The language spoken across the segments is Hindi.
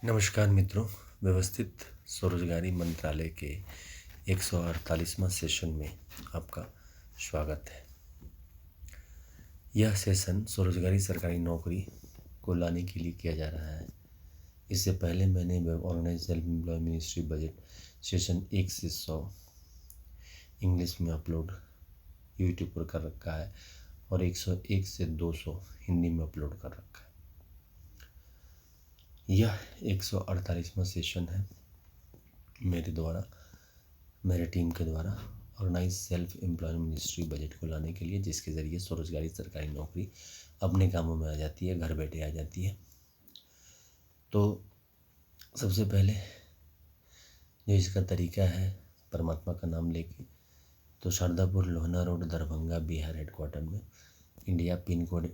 नमस्कार मित्रों, व्यवस्थित स्वरोजगारी मंत्रालय के 148वां सेशन में आपका स्वागत है। यह सेशन स्वरोजगारी सरकारी नौकरी को लाने के लिए किया जा रहा है। इससे पहले मैंने web organise self employ ministry budget session 1 से 100 इंग्लिश में अपलोड यूट्यूब पर कर रखा है और 101 से 200 हिंदी में अपलोड कर रखा है। यह 148वां सेशन है मेरे टीम के द्वारा organise self employment ministry budget को लाने के लिए, जिसके ज़रिए स्वरोजगारी सरकारी नौकरी अपने कामों में आ जाती है, घर बैठे आ जाती है। तो सबसे पहले जो इसका तरीका है, परमात्मा का नाम लेके, तो शारदापुर लोहना रोड दरभंगा बिहार हेडक्वार्टर में India, pin code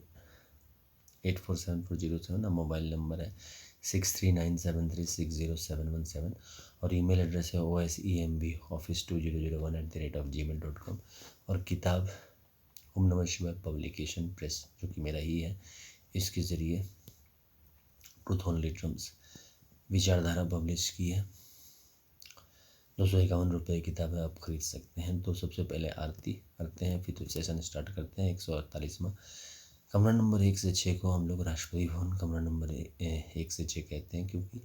847407, mobile number है 6397360717 और ईमेल एड्रेस है osemb office2001@gmail.com और किताब ओम नमः शिवाय पब्लिकेशन प्रेस, जो कि मेरा ही है, इसके ज़रिए ट्रूथ ओनली ट्रम्स विचारधारा पब्लिश की है। 251 रुपये किताब है, आप खरीद सकते हैं। तो सबसे पहले आरती करते हैं, फिर सेशन स्टार्ट करते हैं। 148वां कमरा नंबर 1 से 6 को हम लोग राष्ट्रपति भवन कमरा नंबर 1 से 6 कहते हैं, क्योंकि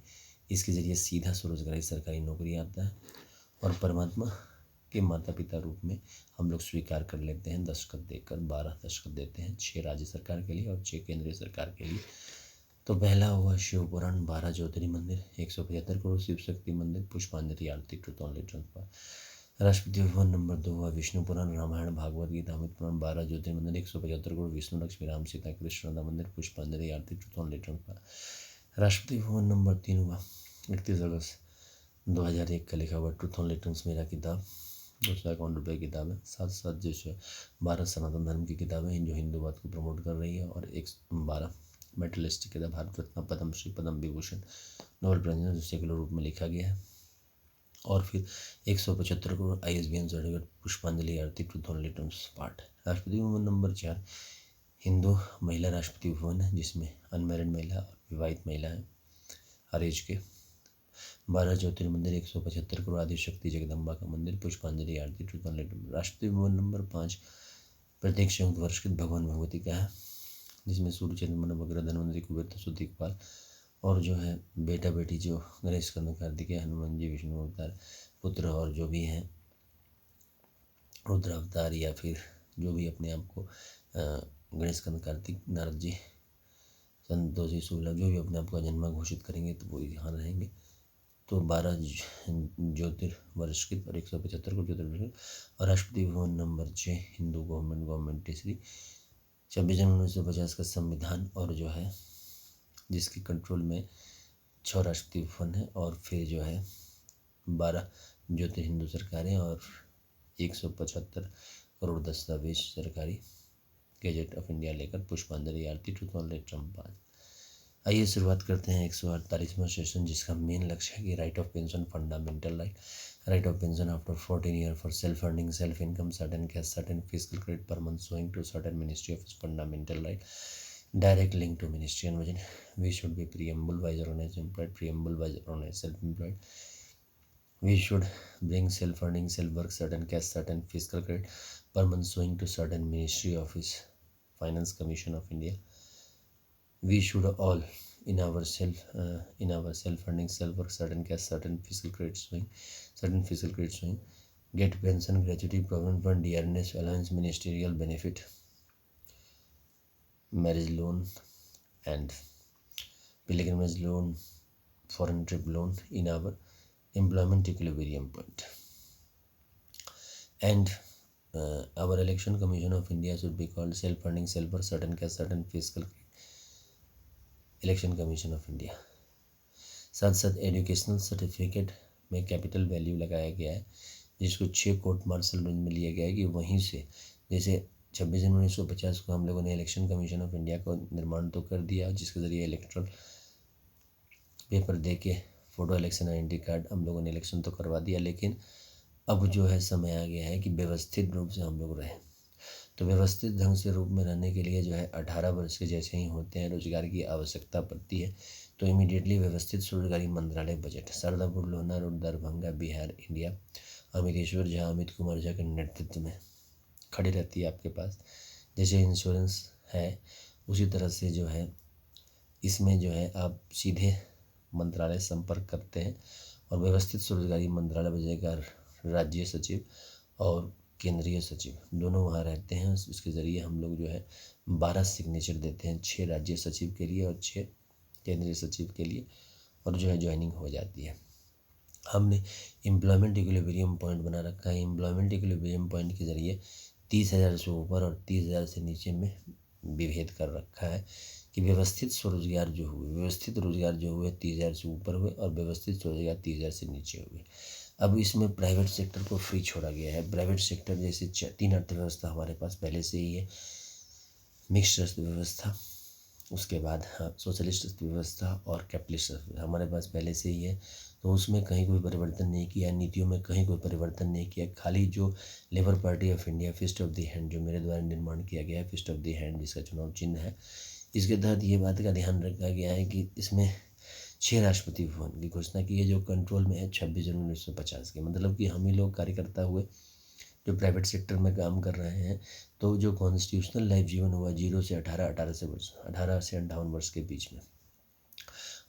इसके ज़रिए सीधा स्वरोजगारी सरकारी नौकरी आता है और परमात्मा के माता पिता रूप में हम लोग स्वीकार कर लेते हैं। दस्तखत देकर 12 दस्तखत देते हैं, 6 राज्य सरकार के लिए और 6 केंद्रीय सरकार के लिए। तो पहला हुआ शिव पुराण, 12 ज्योतिर्लिंग मंदिर, 175 करोड़ शिव शक्ति मंदिर, पुष्पांजलि आरती, truth only transfer. Rashtrapati Bhavan number 2 हुआ विष्णु पुराण, रामायण भागवत गीता अमृत पुराण, 12 ज्योतिर्लिंग मंदिर, 175 करोड़ विष्णु लक्ष्मी राम सीता कृष्ण राधा मंदिर, पुष्पांजलि आरती, truth only transfer. Rashtrapati Bhavan number 3 हुआ 31 अगस्त 2001 का लिखा हुआ ट्रुथ ओनली ट्रांस मेरा किताब, 251 रुपये की किताब है। साथ साथ जो भारत सनातन धर्म की किताब है जो हिंदूवाद को प्रमोट कर रही है, और 112 मेटलिस्टिक किताब, भारत रत्न, पद्म श्री, पद्म विभूषण, नोबेल प्राइज जो सेकुलर रूप में लिखा गया है। और फिर 175 करोड़ ISBN सर्टिफिकेट, पुष्पांजलि आरती, truth only terms part. Rashtrapati Bhavan number 4 Hindu महिला राष्ट्रपति भवन है, जिसमें अनमैरिड महिला और विवाहित महिला है हर एज के। 12 ज्योतिर्लिंग मंदिर, 175 करोड़ आदिशक्ति जगदम्बा का मंदिर, पुष्पांजलि आरती, truth only terms. Rashtrapati Bhavan number 5 प्रत्येक संयुक्त वर्ष के भगवान भगवती का है, जिसमें सूर्य चंद्रमा वगैरह धनवंतरी कुबेर सु दिक्पाल और जो है बेटा बेटी जो गणेश कंद कार्तिकेय हनुमान जी विष्णु अवतार पुत्र और जो भी हैं रुद्र अवतार, या फिर जो भी अपने आप को गणेश कंद कार्तिक नारद जी संतोषी सूलभ जो भी अपने आप का जन्मा घोषित करेंगे तो वो यहाँ रहेंगे। तो 12 ज्योतिर्वर्षित और 175 को ज्योतिर्वर्षित। और राष्ट्रपति भवन नंबर 6 हिंदू गवर्नमेंट टीसरी, 26 जनवरी 1950 का संविधान, और जो है जिसके कंट्रोल में 6 राष्ट्रपति भवन है, और फिर जो है 12 ज्योति हिंदू सरकारें और 175 करोड़ दस्तावेज सरकारी गैजेट ऑफ इंडिया लेकर पुष्पांजलि आरती, ट्रुथ ओनली ट्रम्प। आइए शुरुआत करते हैं 148वां सेशन, जिसका मेन लक्ष्य है कि right of pension fundamental right of pension after 14 year for self earning self income certain cash certain physical credit पर month sowing to certain ministry of fundamental right direct link to ministry and vision. We should be preamble wise organized employed, preamble wise organized self-employed. We should bring self-earning, self-work, certain cash, certain fiscal credit per month showing to certain ministry office, finance commission of India. We should all in our self-earning, self-work, certain cash, certain fiscal credit showing, get pension, gratuity, provident fund, dearness, allowance, ministerial benefit, marriage loan and pilgrimage loan, foreign trip loan in our employment equilibrium point. And our election commission of India should be called self-funding, self-work, certain cash, certain fiscal election commission of India. साथ साथ एजुकेशनल सर्टिफिकेट में कैपिटल वैल्यू लगाया गया है, जिसको 6 कोर्ट मार्शल रेंज में लिया गया है कि वहीं से, जैसे 26 जनवरी 1950 को हम लोगों ने इलेक्शन कमीशन ऑफ इंडिया को निर्माण तो कर दिया, जिसके ज़रिए इलेक्ट्रल पेपर दे के फ़ोटो इलेक्शन आइडेंटिटी कार्ड हम लोगों ने इलेक्शन तो करवा दिया, लेकिन अब जो है समय आ गया है कि व्यवस्थित रूप से हम लोग रहें। तो व्यवस्थित ढंग से रूप में रहने के लिए जो है 18 वर्ष के जैसे ही होते हैं रोजगार की आवश्यकता पड़ती है। तो इमीडिएटली व्यवस्थित स्वरोजगारी मंत्रालय budget Shardapur Lohna road Darbhanga Bihar India Amiteshwar Jha Amit Kumar Jha के नेतृत्व में खड़ी रहती है आपके पास। जैसे इंश्योरेंस है उसी तरह से जो है इसमें जो है आप सीधे मंत्रालय संपर्क करते हैं और व्यवस्थित स्वरोजगारी मंत्रालय बजेगा राज्य सचिव और केंद्रीय सचिव दोनों वहाँ रहते हैं। उसके ज़रिए हम लोग जो है 12 सिग्नेचर देते हैं, 6 राज्य सचिव के लिए और 6 केंद्रीय सचिव के लिए, और जो है ज्वाइनिंग हो जाती है। हमने एम्प्लॉयमेंट इक्विलिब्रियम पॉइंट बना रखा है। एम्प्लॉयमेंट इक्विलिब्रियम पॉइंट के ज़रिए 30,000 से ऊपर और 30,000 से नीचे में विभेद कर रखा है कि व्यवस्थित स्वरोजगार जो हुए, व्यवस्थित रोजगार जो हुए 30,000 से ऊपर हुए और व्यवस्थित स्वरोजगार 30,000 से नीचे हुए। अब इसमें प्राइवेट सेक्टर को फ्री छोड़ा गया है। प्राइवेट सेक्टर जैसे 3 अर्थव्यवस्था हमारे पास पहले से ही है, मिक्स्ड अर्थव्यवस्था, उसके बाद सोशलिस्ट अर्थव्यवस्था और कैपिटलिस्ट अर्थव्यवस्था हमारे पास पहले से ही है। तो उसमें कहीं कोई परिवर्तन नहीं किया, नीतियों में कहीं कोई परिवर्तन नहीं किया। खाली जो labour party of India fist of the hand जो मेरे द्वारा निर्माण किया गया है, फिस्ट ऑफ द हैंड जिसका चुनाव चिन्ह है, इसके तहत ये बात का ध्यान रखा गया है कि इसमें 6 राष्ट्रपति भवन की घोषणा की है जो कंट्रोल में है 26 जनवरी 1950 के। मतलब कि हम ही लोग कार्यकर्ता हुए जो प्राइवेट सेक्टर में काम कर रहे हैं। तो जो कॉन्स्टिट्यूशनल लाइफ जीवन हुआ 0 से 18, 18 से 58 वर्ष के बीच में,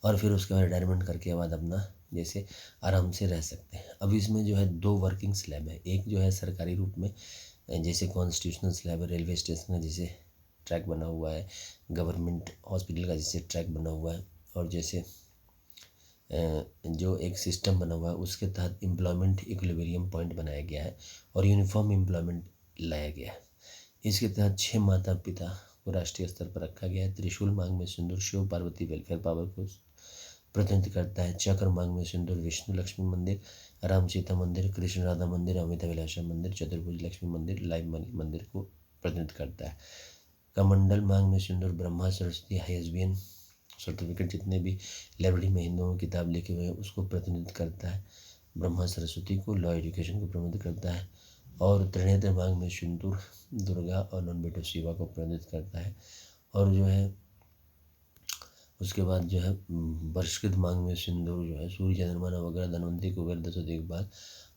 और फिर उसके बाद रिटायरमेंट करके बाद अपना जैसे आराम से रह सकते हैं। अब इसमें जो है 2 वर्किंग स्लैब है। एक जो है सरकारी रूप में जैसे कॉन्स्टिट्यूशनल स्लैब है, रेलवे स्टेशन का जैसे ट्रैक बना हुआ है, गवर्नमेंट हॉस्पिटल का जैसे ट्रैक बना हुआ है, और जैसे जो एक सिस्टम बना हुआ है उसके तहत एम्प्लॉयमेंट इक्विलिब्रियम पॉइंट बनाया गया है और यूनिफॉर्म एम्प्लॉयमेंट लाया गया है। इसके तहत 6 माता पिता को राष्ट्रीय स्तर पर रखा गया है। त्रिशूल मांग में सिंदूर शिव पार्वती वेलफेयर पावर को प्रतिनिधित्व करता है। चक्र मांग में सिंदूर विष्णु लक्ष्मी मंदिर, राम सीता मंदिर, कृष्ण राधा मंदिर, अमिता विलासा मंदिर, चतुर्भुज लक्ष्मी मंदिर, लाइव मनी मंदिर को प्रतिनिधित्व करता है। कमंडल मांग में सिंदूर ब्रह्मा सरस्वती ISBN सर्टिफिकेट जितने भी लाइब्रेरी में हिंदुओं की किताब लिखे हुए हैं उसको प्रतिनिधित्व करता है। ब्रह्मा सरस्वती को लॉ एजुकेशन को प्रतिनिधित्व करता है। और त्रिनेत्र मांग में सिंदूर दुर्गा और नॉन बेटो शिवा को प्रतिनिधित्व करता है। और जो है उसके बाद जो है वर्षकृत मांग में सिंदूर जो है सूर्य चंद्रमा नवग्रह धनवंतरी कुबेर दसों देखभाल,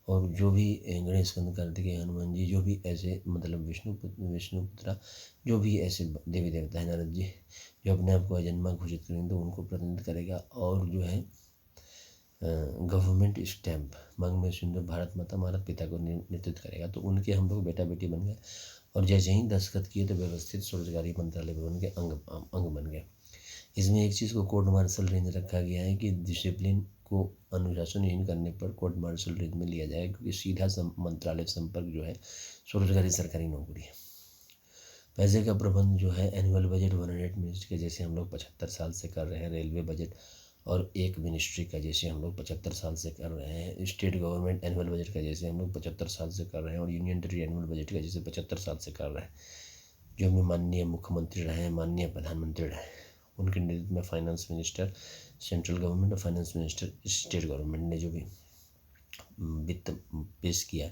और जो भी गणेश स्कंद कार्तिकेय हनुमान जी जो भी ऐसे मतलब विष्णुपुत्रा जो भी ऐसे देवी देवता है, नारद जी जो अपने आप को अजन्मा घोषित करेंगे तो उनको प्रतिनिधित्व करेगा। और जो है गवर्नमेंट स्टैम्प मांग में सिंदूर भारत माता भारत पिता को नेतृत्व करेगा। तो उनके हम लोग बेटा बेटी बन गए और जैसे ही दस्तखत किए तो व्यवस्थित स्वरोजगारी मंत्रालय भवन के अंग बन गए। इसमें एक चीज़ को कोर्ट मार्शल रेंज रखा गया है कि डिसिप्लिन को अनुशासनहीन करने पर कोर्ट मार्शल रेंज में लिया जाएगा, क्योंकि सीधा मंत्रालय संपर्क जो है स्वरोजगारी सरकारी नौकरी है। पैसे का प्रबंध जो है एनुअल बजट 108 मिनिस्ट्री के जैसे हम लोग 75 साल से कर रहे हैं, रेलवे बजट और एक मिनिस्ट्री का जैसे हम लोग 75 साल से कर रहे हैं, स्टेट गवर्नमेंट एनुअल बजट का जैसे हम लोग 75 साल से कर रहे हैं, और यूनियन टेरिटरी एनुअल बजट का जैसे 75 साल से कर रहे हैं। जो भी माननीय मुख्यमंत्री रहे हैं, माननीय प्रधानमंत्री रहे, उनके नेतृत्व में फाइनेंस मिनिस्टर सेंट्रल गवर्नमेंट और फाइनेंस मिनिस्टर स्टेट गवर्नमेंट ने जो भी वित्त पेश किया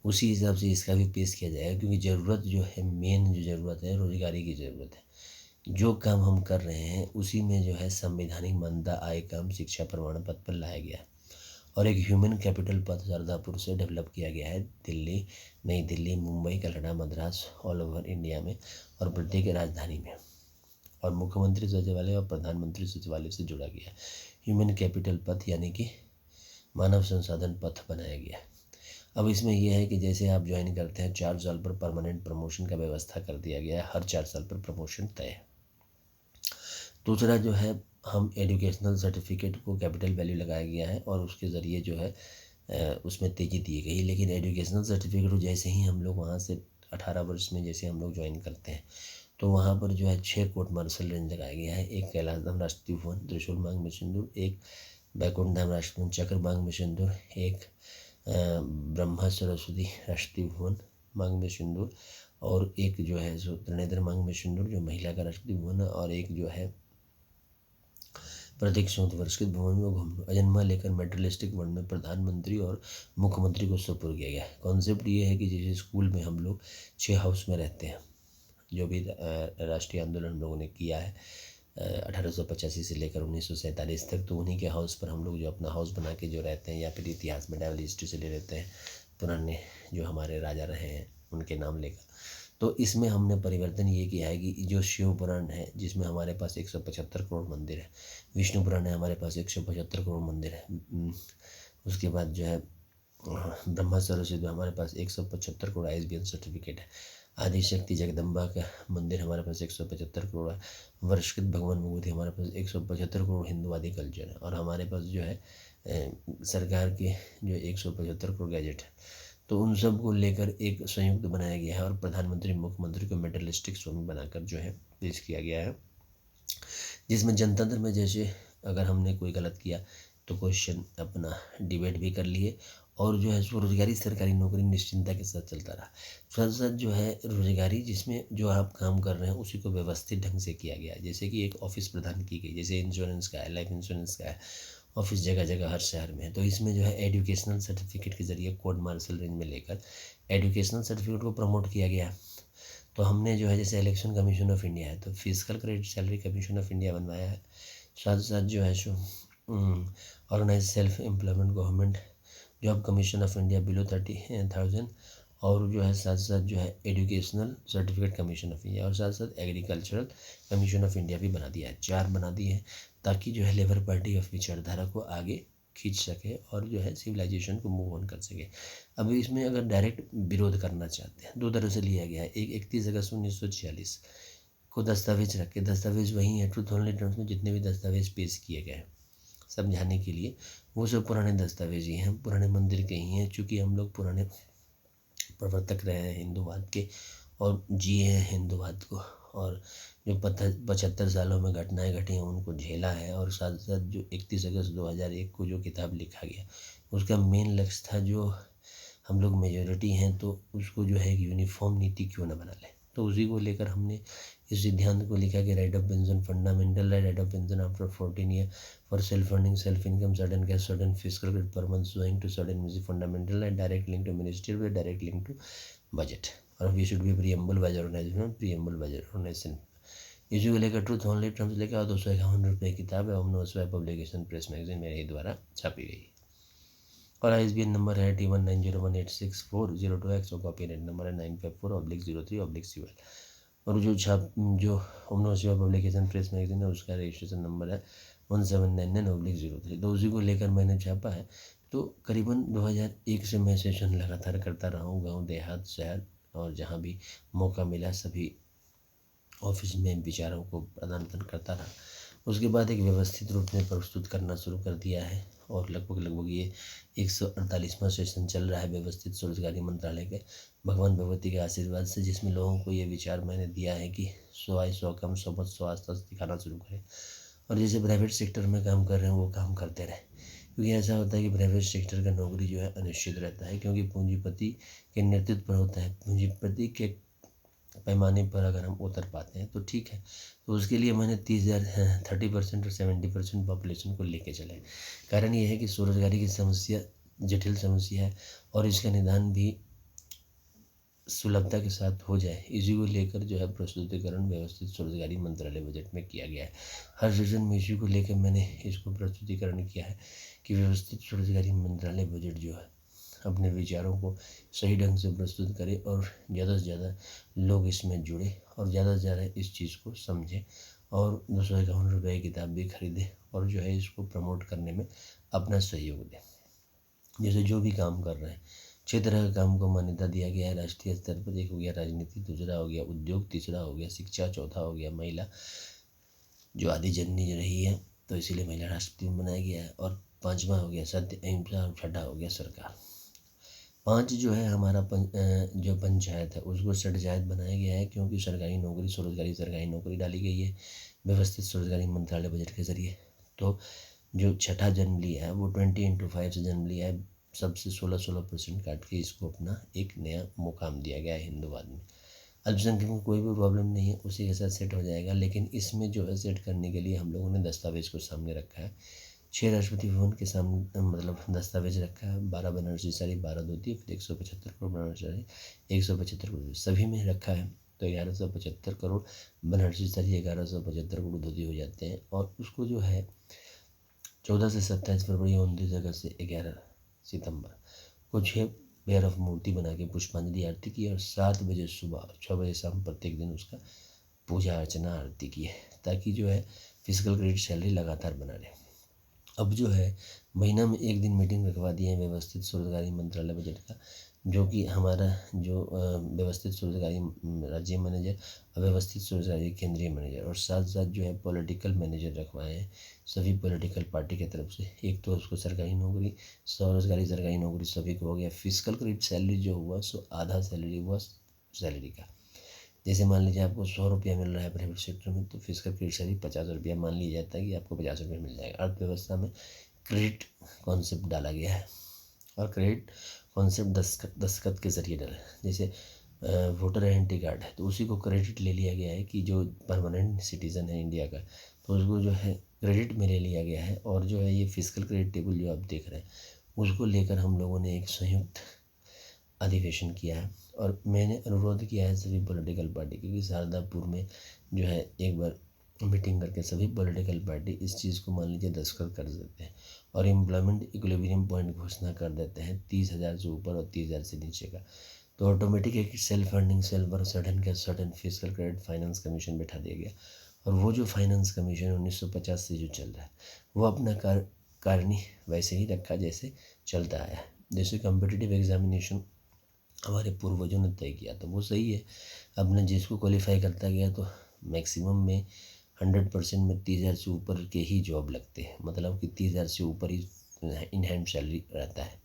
उसी हिसाब से इसका भी पेश किया जाएगा, क्योंकि ज़रूरत जो है मेन जो ज़रूरत है रोजगारी की ज़रूरत है। जो काम हम कर रहे हैं उसी में जो है संवैधानिक मान्यता आय काम शिक्षा प्रमाण पत्र पर लाया गया है, और एक ह्यूमन कैपिटल पथ शारदापुर से डेवलप किया गया है दिल्ली, नई Delhi, Mumbai, Calcutta, Madras, all over India में और प्रत्येक राजधानी में, और मुख्यमंत्री सचिवालय और प्रधानमंत्री सचिवालय से जुड़ा गया है। ह्यूमन कैपिटल पथ यानी कि मानव संसाधन पथ बनाया गया है। अब इसमें यह है कि जैसे आप ज्वाइन करते हैं 4 साल पर परमानेंट प्रमोशन का व्यवस्था कर दिया गया है, हर 4 साल पर प्रमोशन तय है। दूसरा जो है हम एजुकेशनल सर्टिफिकेट को कैपिटल वैल्यू लगाया गया है और उसके ज़रिए जो है उसमें तेज़ी दी गई। लेकिन एजुकेशनल सर्टिफिकेट जैसे ही हम लोग वहाँ से 18 वर्ष में जैसे हम लोग ज्वाइन करते हैं तो वहाँ पर जो है 6 कोर्ट मार्शल रेंज लगाया गया है। एक कैलाश धाम राष्ट्रीय भवन त्रिशूल मांग में सिंदूर, एक बैकुंठ धाम राष्ट्रीय भवन चक्र मांग में सिंदूर, एक ब्रह्मा सरस्वती राष्ट्रीय भवन मांग में सिंदूर, और एक जो है त्रिनेत्र मांग में सिंदूर जो महिला का राष्ट्रीय भवन है, और एक जो है प्रत्येक 14 वर्ष के भवन में घूम अजन्मा लेकर मेटलिस्टिक वर्ड में प्रधानमंत्री और मुख्यमंत्री को सुपुर्द किया गया। कॉन्सेप्ट ये है कि जैसे स्कूल में हम लोग 6 हाउस में रहते हैं, जो भी राष्ट्रीय आंदोलन हम लोगों ने किया है 1885 से लेकर 1947 तक, तो उन्हीं के हाउस पर हम लोग जो अपना हाउस बना के जो रहते हैं, या फिर इतिहास में ट्रैवल हिस्ट्री से ले लेते हैं पुराने जो हमारे राजा रहे हैं उनके नाम लेकर। तो इसमें हमने परिवर्तन ये किया है कि जो शिव पुराण है जिसमें हमारे पास 175 करोड़ मंदिर है, विष्णु पुराण है हमारे पास 175 करोड़ मंदिर है, उसके बाद जो है ब्रह्मा सरस्वती में हमारे पास 175 करोड़ ISBN सर्टिफिकेट है, आदिशक्ति जगदम्बा का मंदिर हमारे पास 175 करोड़ है, वर्षकृत भगवान विभूति हमारे पास 175 करोड़ हिंदुवादी कल्चर है, और हमारे पास जो है सरकार के जो 175 करोड़ गैजेट है। तो उन सब को लेकर एक संयुक्त बनाया गया है और प्रधानमंत्री मुख्यमंत्री को मेटलिस्टिक स्वामी बनाकर जो है पेश किया गया है, जिसमें जनतंत्र में जैसे अगर हमने कोई गलत किया तो क्वेश्चन अपना डिबेट भी कर लिए, और जो है स्वरोजगारी सरकारी नौकरी निश्चिंता के साथ चलता रहा। साथ साथ जो है रोजगारी जिसमें जो आप काम कर रहे हैं उसी को व्यवस्थित ढंग से किया गया, जैसे कि एक ऑफिस प्रदान की गई, जैसे इंश्योरेंस का है, लाइफ इंश्योरेंस का है, ऑफिस जगह जगह हर शहर में है। तो इसमें जो है एजुकेशनल सर्टिफिकेट के ज़रिए कोर्ट मार्शल रेंज में लेकर एजुकेशनल सर्टिफिकेट को प्रमोट किया गया। तो हमने जो है जैसे इलेक्शन कमीशन ऑफ इंडिया है तो physical credit salary commission of India बनवाया है। साथ साथ जो है सो organize self employment government job commission of India below 30,000, और जो है साथ साथ जो है educational certificate commission of India, और साथ साथ एग्रीकल्चरल कमीशन ऑफ इंडिया भी बना दिया है। 4 बना दिए हैं ताकि जो है लेबर पार्टी ऑफ विचारधारा को आगे खींच सके और जो है सिविलाइजेशन को मूव ऑन कर सके। अब इसमें अगर डायरेक्ट विरोध करना चाहते हैं, 2 तरह से लिया गया है। एक 31 अगस्त 1946 को दस्तावेज रख के, दस्तावेज वही है ट्रूथ ओनली टर्म्स में जितने भी दस्तावेज पेश किए गए समझाने के लिए, वो सब पुराने दस्तावेज ही हैं, पुराने मंदिर के ही हैं। चूँकि हम लोग पुराने प्रवर्तक रहे हैं हिंदूवाद के और जिए हैं हिंदूवाद को, और जो 75 सालों में घटनाएं घटी हैं उनको झेला है, और साथ साथ जो 31 अगस्त 2001 को जो किताब लिखा गया उसका मेन लक्ष्य था जो हम लोग मेजॉरिटी हैं तो उसको जो है एक यूनिफॉर्म नीति क्यों ना बना लें। तो उसी को लेकर हमने इस सिद्धांत को लिखा कि right of pension fundamental right of pension after 14 year for self funding self income certain cash certain physical credit पर month going to certain music fundamental and direct link to ministry with direct link to budget, और we should be preamble by organization preamble by organization. इसी को लेकर ट्रूथ ओनली टर्म्स लेकर 251 किताब है ओमनोस्वाई पब्लिकेशन प्रेस मैगजीन मेरे ही द्वारा छापी गई, और ISBN नंबर है T1901864002X और कॉपीराइट नंबर है 954/03/CL, और जो ओमनोस्वाई पब्लिकेशन प्रेस मैगजीन है उसका रजिस्ट्रेशन नंबर है 1799/03। तो उसी को लेकर मैंने छापा है। तो करीबन 2001 से मैं सेशन लगातार करता रहा हूँ, गाँव देहात शहर और जहाँ भी मौका मिला सभी ऑफिस में विचारों को प्रदान करता रहा। उसके बाद एक व्यवस्थित रूप में प्रस्तुत करना शुरू कर दिया है, और लगभग ये 148वां सेशन चल रहा है व्यवस्थित स्वरोजगारी मंत्रालय के भगवान भगवती के आशीर्वाद से, जिसमें लोगों को ये विचार मैंने दिया है कि 100 आए 100 कम 100 मत 100 आस्था दिखाना शुरू करें, और जैसे प्राइवेट सेक्टर में काम कर रहे हैं वो काम करते रहें। क्योंकि ऐसा होता है कि प्राइवेट सेक्टर का नौकरी जो है अनिश्चित रहता है, क्योंकि पूंजीपति के नेतृत्व पर होता है। पूंजीपति के पैमाने पर अगर हम उतर पाते हैं तो ठीक है। तो उसके लिए मैंने 30% और 70% पॉपुलेशन को लेके चले। कारण ये है कि स्वरोजगारी की समस्या जटिल समस्या है और इसका निदान भी सुलभता के साथ हो जाए, इसी को लेकर जो है प्रस्तुतिकरण व्यवस्थित स्वरोजगारी मंत्रालय बजट में किया गया है। हर सेशन में इसी को लेकर मैंने इसको प्रस्तुतिकरण किया है कि व्यवस्थित स्वरोजगारी मंत्रालय बजट जो है अपने विचारों को सही ढंग से प्रस्तुत करे और ज़्यादा से ज़्यादा लोग इसमें जुड़े और ज़्यादा से ज़्यादा इस चीज़ को समझें और 251 रुपये की किताब भी खरीदें और जो है इसको प्रमोट करने में अपना सहयोग दें। जैसे जो भी काम कर रहे हैं 6 तरह के काम को मान्यता दिया गया है राष्ट्रीय स्तर पर। एक हो गया राजनीति, दूसरा हो गया उद्योग, तीसरा हो गया शिक्षा, चौथा हो गया महिला जो आदि जननी रही है तो इसीलिए महिला राष्ट्रपति बनाया गया है, और 5वां हो गया सत्य अहिंसा, और 6ठा हो गया सरकार। 5 जो है हमारा जो पंचायत है उसको सटजायत बनाया गया है, क्योंकि सरकारी नौकरी स्वरोजगारी सरकारी नौकरी डाली गई है व्यवस्थित स्वरोजगारी मंत्रालय बजट के ज़रिए। तो जो 6ठा जन्म लिया है वो 20x5 से जन्म लिया है, सबसे 16% काट के इसको अपना एक नया मुकाम दिया गया है हिंदूवाद में। अल्पसंख्यक को कोई भी प्रॉब्लम नहीं है, उसी के साथ सेट हो जाएगा। लेकिन इसमें जो है सेट करने के लिए हम लोगों ने दस्तावेज़ को सामने रखा है। 6 राष्ट्रपति भवन के सामने मतलब दस्तावेज़ रखा है, 12 बनारसी साड़ी, 12 धोती, फिर 175 करोड़ बनारसी साड़ी, 175 करोड़ सभी में रखा है। तो 1175 करोड़ बनारसी साड़ी, 1175 करोड़ धोती हो जाते हैं। और उसको जो है 14 से 27 फरवरी, 29 अगस्त से 11 सितंबर को 6 पेयर ऑफ मूर्ति बना के पुष्पांजलि आरती की, और 7 बजे सुबह और 6 बजे शाम प्रत्येक दिन उसका पूजा अर्चना आरती की है, ताकि जो है फिजिकल क्रेडिट सैलरी लगातार बना रहे। अब जो है महीना में एक दिन मीटिंग रखवा दी है व्यवस्थित स्वरोजगारी मंत्रालय बजट का, जो कि हमारा जो व्यवस्थित स्वरोजगारी राज्य मैनेजर, अव्यवस्थित स्वरोजगारी केंद्रीय मैनेजर, और साथ साथ जो है पॉलिटिकल मैनेजर रखवाए हैं सभी पॉलिटिकल पार्टी की तरफ से। एक तो उसको सरकारी नौकरी, स्वरोजगारी सरकारी नौकरी सभी को हो गया। फिजिकल क्रेडिट सैलरी जो हुआ सो आधा सैलरी हुआ सैलरी का। जैसे मान लीजिए आपको 100 रुपया मिल रहा है प्राइवेट सेक्टर में, तो फिजिकल क्रेडिट सैलरी 50 रुपया मान लिया जाता है कि आपको 50 रुपये मिल जाएगा। अर्थव्यवस्था में क्रेडिट कॉन्सेप्ट डाला गया है, और क्रेडिट कॉन्सेप्ट दस्खत के जरिए डाला है। जैसे वोटर आइडेंटिटी कार्ड है, तो उसी को क्रेडिट ले लिया गया है कि जो परमानेंट सिटीज़न है इंडिया का, तो उसको जो है क्रेडिट में ले लिया गया है। और जो है ये फिजिकल क्रेडिट टेबल जो आप देख रहे हैं, उसको लेकर हम लोगों ने एक संयुक्त अधिवेशन किया है। और मैंने अनुरोध किया है सभी पॉलिटिकल पार्टी की कि शारदापुर में जो है एक बार मीटिंग करके सभी पॉलिटिकल पार्टी इस चीज़ को मान लीजिए दस्तखत कर देते हैं, और एम्प्लॉयमेंट इक्विलिब्रियम पॉइंट घोषणा कर देते हैं 30,000 से ऊपर और 30,000 से नीचे का। तो ऑटोमेटिक एक सेल्फ फंडिंग सेल पर sudden physical credit finance commission बैठा दिया गया। और वो जो फाइनेंस कमीशन 1950 से जो चल रहा है, वो अपना कारणी वैसे ही रखा जैसे चलता आया है। जैसे कम्पिटिटिव एग्जामिनेशन हमारे पूर्वजों ने तय किया, तो वो सही है। अपने जिसको क्वालिफाई करता गया, तो मैक्सिमम में 100% में 30,000 से ऊपर के ही जॉब लगते हैं, मतलब कि 30,000 से ऊपर ही इन हैंड सैलरी रहता है।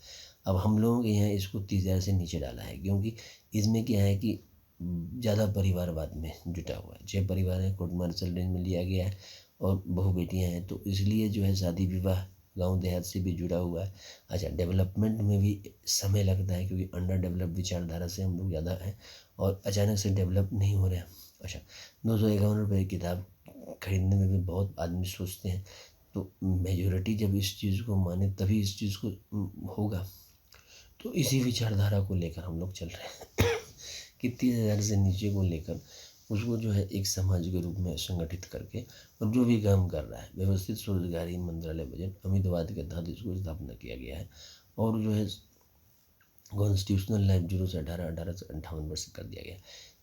अब हम लोगों के यहाँ इसको 30,000 से नीचे डाला है, क्योंकि इसमें क्या है कि ज़्यादा परिवारवाद में जुटा हुआ है। 6 परिवार है, कोर्ट मार्शल रेंज में लिया गया है, और बहू बेटियाँ हैं, तो इसलिए जो है शादी विवाह गांव देहात से भी जुड़ा हुआ है। अच्छा, डेवलपमेंट में भी समय लगता है, क्योंकि अंडर डेवलप विचारधारा से हम लोग ज़्यादा हैं, और अचानक से डेवलप नहीं हो रहे हैं। अच्छा, 251 रुपये की किताब खरीदने में भी बहुत आदमी सोचते हैं, तो मेजोरिटी जब इस चीज़ को माने तभी इस चीज़ को होगा। तो इसी विचारधारा को लेकर हम लोग चल रहे हैं कि 30,000 से नीचे को लेकर उसको जो है एक समाज के रूप में संगठित करके, और जो भी काम कर रहा है व्यवस्थित स्वरोजगारी मंत्रालय बजट अमितवाद के तहत इसको स्थापना किया गया है। और जो है कॉन्स्टिट्यूशनल लाइफ 0 से 18, 18 से 58 वर्ष कर दिया गया।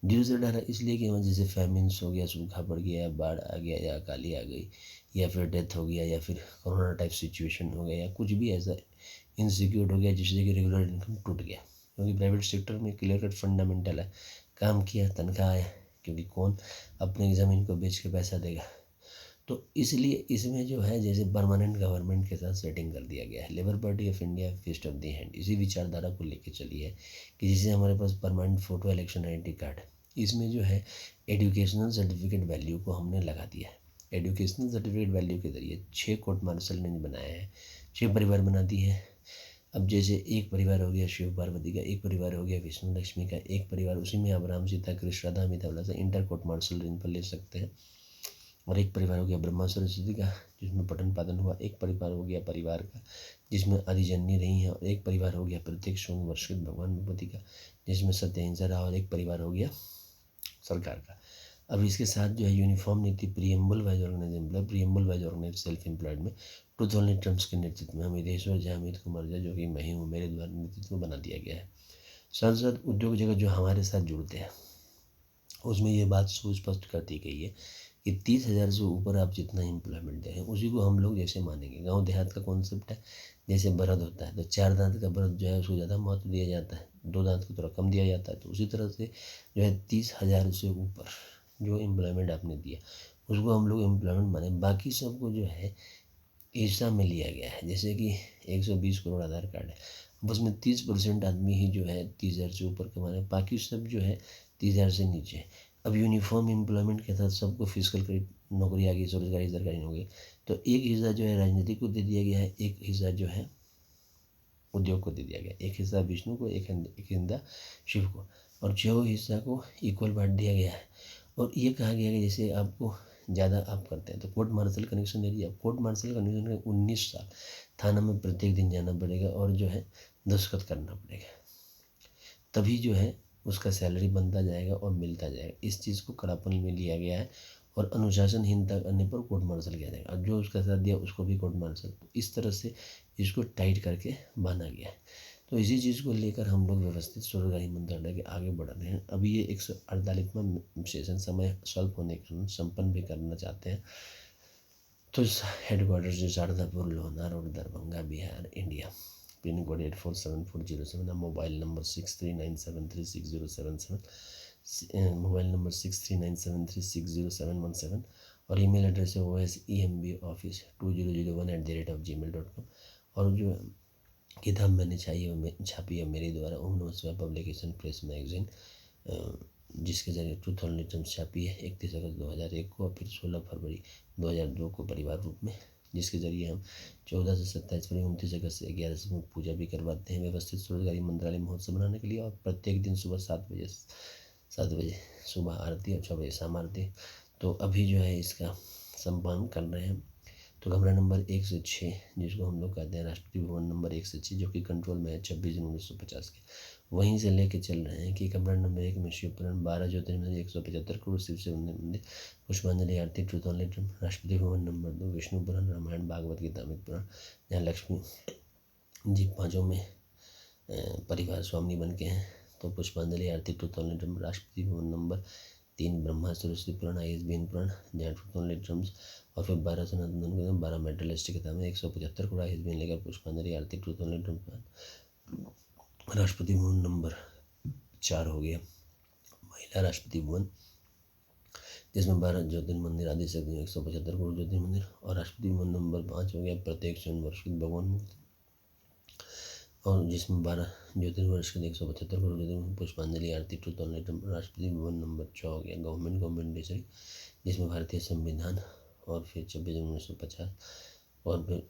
0 से 18 इसलिए कि वहाँ जैसे फैमिन्स हो गया, सूखा पड़ गया, बाढ़ आ गया, या अकाली आ गई, या फिर डेथ हो गया, या फिर कोरोना टाइप सिचुएशन हो गया, या कुछ भी ऐसा इनसिक्योर हो गया जिससे कि रेगुलर इनकम टूट गया। क्योंकि प्राइवेट सेक्टर में क्लियर कट फंडामेंटल है, काम किया तनख्वाह आया, क्योंकि कौन अपने ज़मीन को बेच के पैसा देगा। तो इसलिए इसमें जो है जैसे परमानेंट गवर्नमेंट के साथ सेटिंग कर दिया गया है। Labour party of India fist of the hand इसी विचारधारा को लेके चली है कि जैसे हमारे पास permanent photo election identity card है, इसमें जो है एजुकेशनल सर्टिफिकेट वैल्यू को हमने लगा दिया है। एजुकेशनल सर्टिफिकेट वैल्यू के जरिए 6 कोर्ट मार्शल ने बनाया है, 6 परिवार बना दिए हैं। अब जैसे एक परिवार हो गया शिव पार्वती का, एक परिवार हो गया विष्णु लक्ष्मी का, एक परिवार उसी में अब्राहम सीता कृष्ण राधा अमिताभ से इंटर कोर्ट मार्शल रेंज पर ले सकते हैं, और एक परिवार हो गया ब्रह्मा सरस्वती का जिसमें पठन पाठन हुआ, एक परिवार हो गया परिवार का जिसमें आदिजन्य रही है, और एक परिवार हो गया प्रत्येक सोम वर्षित भगवान भगवती का जिसमें सत्य अहिंसा रहा, और एक परिवार हो गया सरकार का। अब इसके साथ जो है यूनिफॉर्म नीति preamble wise organise self employed में ट्रूथ ओनली ट्रम्प्स के नेतृत्व में अमितेश्वर झा, अमित कुमार झा जो कि मैं ही हूँ, मेरे द्वारा नेतृत्व में बना दिया गया है। साथ साथ उद्योग जगत जो हमारे साथ जुड़ते हैं उसमें ये बात सुस्पष्ट कर दी गई है कि 30,000 से ऊपर आप जितना एम्प्लॉयमेंट दे रहे हैं उसी को हम लोग जैसे मानेंगे। गांव देहात का कॉन्सेप्ट है, जैसे बरद होता है तो 4 दांत का बरद जो है उसको ज़्यादा महत्व दिया जाता है, 2 दांत को थोड़ा कम दिया जाता है। तो उसी तरह से जो है 30,000 से ऊपर जो एम्प्लॉयमेंट आपने दिया उसको हम लोग एम्प्लॉयमेंट माने। बाकी सबको जो है हिस्सा में लिया गया है, जैसे कि 120 करोड़ आधार कार्ड है, बस में 30% आदमी ही जो है 30,000 से ऊपर कमा रहे हैं, बाकी सब जो है 30,000 से नीचे है। अब यूनिफॉर्म एम्प्लॉयमेंट के साथ सबको फिजिकल क्रेडिट नौकरी आ गई, स्वरोजगारी सरकारी नौकरी, तो एक हिस्सा जो है राजनीति को दे दिया गया है, एक हिस्सा जो है उद्योग को दे दिया गया, एक हिस्सा विष्णु को, एक हिस्सा शिव को। और जो हिस्सा को इक्वल बांट दिया गया है। और ये कहा गया है कि जैसे आपको ज़्यादा आप करते हैं तो कोर्ट मार्शल कन्विक्शन दे दिया। कोर्ट मार्शल कन्विक्शन का 19 साल थाना में प्रत्येक दिन जाना पड़ेगा और जो है दस्तखत करना पड़ेगा, तभी जो है उसका सैलरी बनता जाएगा और मिलता जाएगा। इस चीज़ को कड़ापन में लिया गया है और अनुशासनहीनता करने पर कोर्ट मार्शल किया जाएगा और जो उसका साथ दिया उसको भी कोर्ट मार्शल। इस तरह से इसको टाइट करके बांधा गया है। तो इसी चीज़ को लेकर हम लोग व्यवस्थित स्वरोजगारी मंत्रालय के आगे बढ़ रहे हैं। अभी ये 148वां सेशन समय स्वल्प होने के कारण संपन्न भी करना चाहते हैं। तो इस हेडक्वार्टर जो Shardapur Lohna road Darbhanga Bihar India, pin code 847407, mobile number 6397360777, mobile number 6397360717 और ईमेल एड्रेस है osemboffice2001@gmail.com। और जो किताब मैंने छापी है मेरे द्वारा ओम नमः शिवाय पब्लिकेशन प्रेस मैगजीन, जिसके जरिए ट्रूथ ऑनली टर्म्स छापी है 31 अगस्त 2001 को और फिर 16 फरवरी 2002 को परिवार रूप में, जिसके जरिए हम 14 से 27 फरवरी 29 अगस्त से 11 से पूजा भी करवाते हैं व्यवस्थित स्वरोजगारी मंत्रालय महोत्सव मनाने के लिए। और प्रत्येक दिन सुबह 7 बजे सुबह आरती और 6 बजे शाम आरती। तो अभी जो है इसका संपन्न कर रहे हैं। तो कमरा नंबर 1 से 6 जिसको हम लोग कहते हैं राष्ट्रपति भवन नंबर 1 से 6, जो कि कंट्रोल में है 26 जून 1950 के, वहीं से लेके चल रहे हैं कि कमरा नंबर 1 में शिव पुराण 12 ज्योतिर्लिंग 175 करोड़ शिव से मंदिर पुष्पांजलि आरती truth only truth. Rashtrapati Bhavan number 2 Vishnu पुराण रामायण भागवत गीता अमित पुराण, जहाँ लक्ष्मी जी पाँचों में परिवार स्वामी बन के हैं। तो पुष्पांजलि आरती truth only truth. Rashtrapati Bhavan number 3 Brahma Saraswati पुराण ISBN पुराण, जहाँ ट्रूथ ऑनली ट्रूथ। और फिर 12 सनातन 12 मेटलिस्ट किताबें 175 करोड़ ISBN लेकर पुष्पांजलि आरती truth only truth. Rashtrapati Bhavan number 4 हो गया महिला राष्ट्रपति भवन, जिसमें 12 ज्योतिर्मंदिर आदि से 175 करोड़ ज्योतिर्मंदिर। और राष्ट्रपति भवन नंबर 5 हो गया प्रत्येक स्वयं वर्ष भगवान मुक्ति, और जिसमें 12 ज्योतिर्वर्ष के 175 करोड़ ज्योतिर्मंदिर पुष्पांजलि आरती truth only truth. Rashtrapati Bhavan number 6 हो गया गवर्नमेंट डिस्ट्रिक्ट, जिसमें भारतीय संविधान और फिर 26 जून 1950 और फिर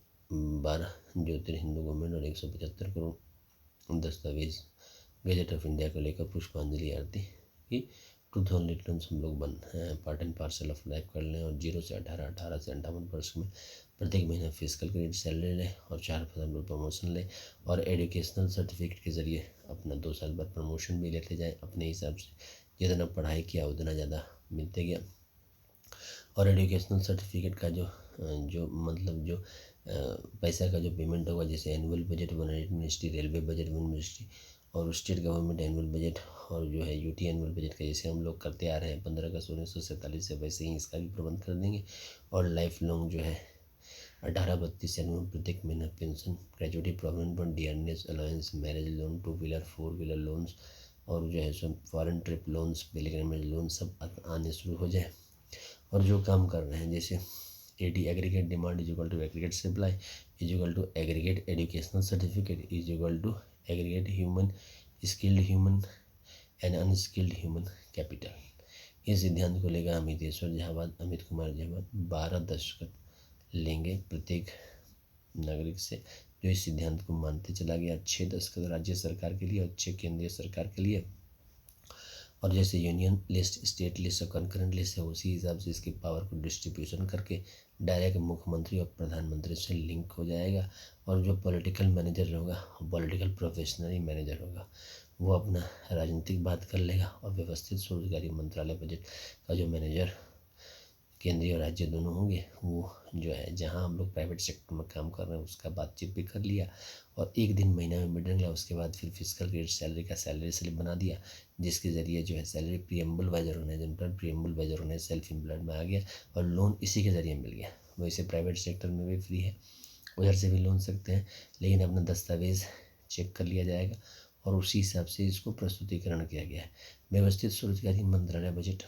12 ज्योतिर्हिंदू गवर्नमेंट और 175 करोड़ दस्तावेज गजट ऑफ इंडिया को लेकर पुष्पांजलि आरती की ट्रूथ ऑनली ट्रूथ हम लोग part and parcel of life कर लें। और 0 से 18, 18 से 58 वर्ष में प्रत्येक महीना फिजिकल क्रेडिट सैलरी लें और 4% पर प्रमोशन लें और एजुकेशनल सर्टिफिकेट के ज़रिए अपना 2 साल बाद प्रमोशन भी लेते जाएं अपने हिसाब से, जितना पढ़ाई किया उतना ज़्यादा मिलते गया। और एजुकेशनल सर्टिफिकेट का जो मतलब जो पैसा का जो पेमेंट होगा, जैसे annual budget one ministry, railway budget one ministry और स्टेट गवर्नमेंट एनुअल बजट और जो है यूटी एनुअल बजट का जैसे हम लोग करते आ रहे हैं 15 अगस्त 1947 से, वैसे ही इसका भी प्रबंध कर देंगे। और लाइफ लॉन्ग जो है 1832 एनुअल प्रत्येक महीना pension, gratuity provident fund, dearness allowance, marriage loan, 2 wheeler 4 wheeler loans और जो है सो foreign trip loans, pilgrimage loan सब आने शुरू हो जाए। और जो काम कर रहे हैं जैसे AD aggregate demand is equal to aggregate supply is equal to aggregate educational certificate is equal to aggregate human skilled human and unskilled human capital. इस सिद्धांत को लेकर अमितेश्वर जहाबाद, अमित कुमार जहाबाद 12 दशक लेंगे प्रत्येक नागरिक से जो इस सिद्धांत को मानते चला गया। 6 दशक राज्य सरकार के लिए और 6 केंद्रीय सरकार के लिए। और जैसे यूनियन लिस्ट, स्टेट लिस्ट और कंकरेंट लिस्ट है, उसी हिसाब से इसकी पावर को डिस्ट्रीब्यूशन करके डायरेक्ट मुख्यमंत्री और प्रधानमंत्री से लिंक हो जाएगा। और जो पॉलिटिकल मैनेजर होगा, पॉलिटिकल प्रोफेशनल मैनेजर होगा, वो अपना राजनीतिक बात कर लेगा। और व्यवस्थित स्वरोजगारी मंत्रालय बजट का जो मैनेजर केंद्रीय और राज्य दोनों होंगे, वो जो है जहाँ हम लोग प्राइवेट सेक्टर में काम कर रहे हैं उसका बातचीत भी कर लिया और एक दिन महीना में मिड लिया। उसके बाद फिर फिजिकल क्रेडिट सैलरी का सैलरी स्लिप बना दिया, जिसके ज़रिए जो है salary preamble wiser organisation preamble wiser organise self employed में आ गया और लोन इसी के ज़रिए मिल गया। वैसे प्राइवेट सेक्टर में भी फ्री है, उधर से भी लोन सकते हैं, लेकिन अपना दस्तावेज़ चेक कर लिया जाएगा और उसी हिसाब से इसको प्रस्तुतिकरण किया गया है। व्यवस्थित स्वरोजगारी मंत्रालय बजट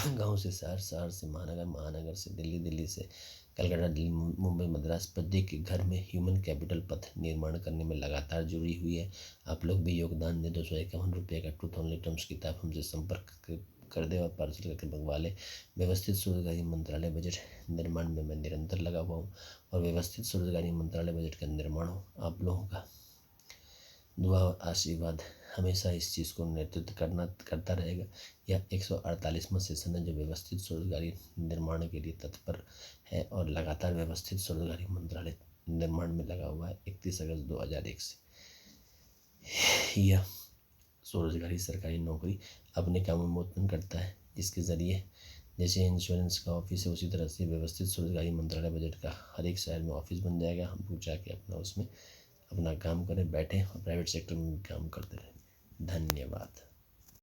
गांव से शहर, शहर से महानगर, महानगर से दिल्ली, दिल्ली से कलकत्ता, दिल्ली मुंबई मद्रास, प्रत्येक के घर में ह्यूमन कैपिटल पथ निर्माण करने में लगातार जुड़ी हुई है। आप लोग भी योगदान दें। 251 रुपये का ट्रूथ ऑनली टर्म्स किताब हमसे संपर्क कर दे और पार्सल करके मंगवा ले। व्यवस्थित स्वरोजगारी मंत्रालय बजट निर्माण में मैं निरंतर लगा हुआ हूँ और व्यवस्थित स्वरोजगारी मंत्रालय बजट का निर्माण हो आप लोगों का दुआ और आशीर्वाद हमेशा इस चीज़ को नेतृत्व करता रहेगा। यह 148वां सेशन है जो व्यवस्थित स्वरोजगारी निर्माण के लिए तत्पर है और लगातार व्यवस्थित स्वरोजगारी मंत्रालय निर्माण में लगा हुआ है। 31 अगस्त 2001 से यह स्वरोजगारी सरकारी नौकरी अपने कामों में उत्पन्न करता है, जिसके ज़रिए जैसे इंश्योरेंस का ऑफिस है उसी तरह से व्यवस्थित स्वरोजगारी मंत्रालय बजट का हर एक शहर में ऑफिस बन जाएगा। हम लोग जाके अपना उसमें अपना काम करें, बैठें और प्राइवेट सेक्टर में भी काम करते रहें। धन्यवाद।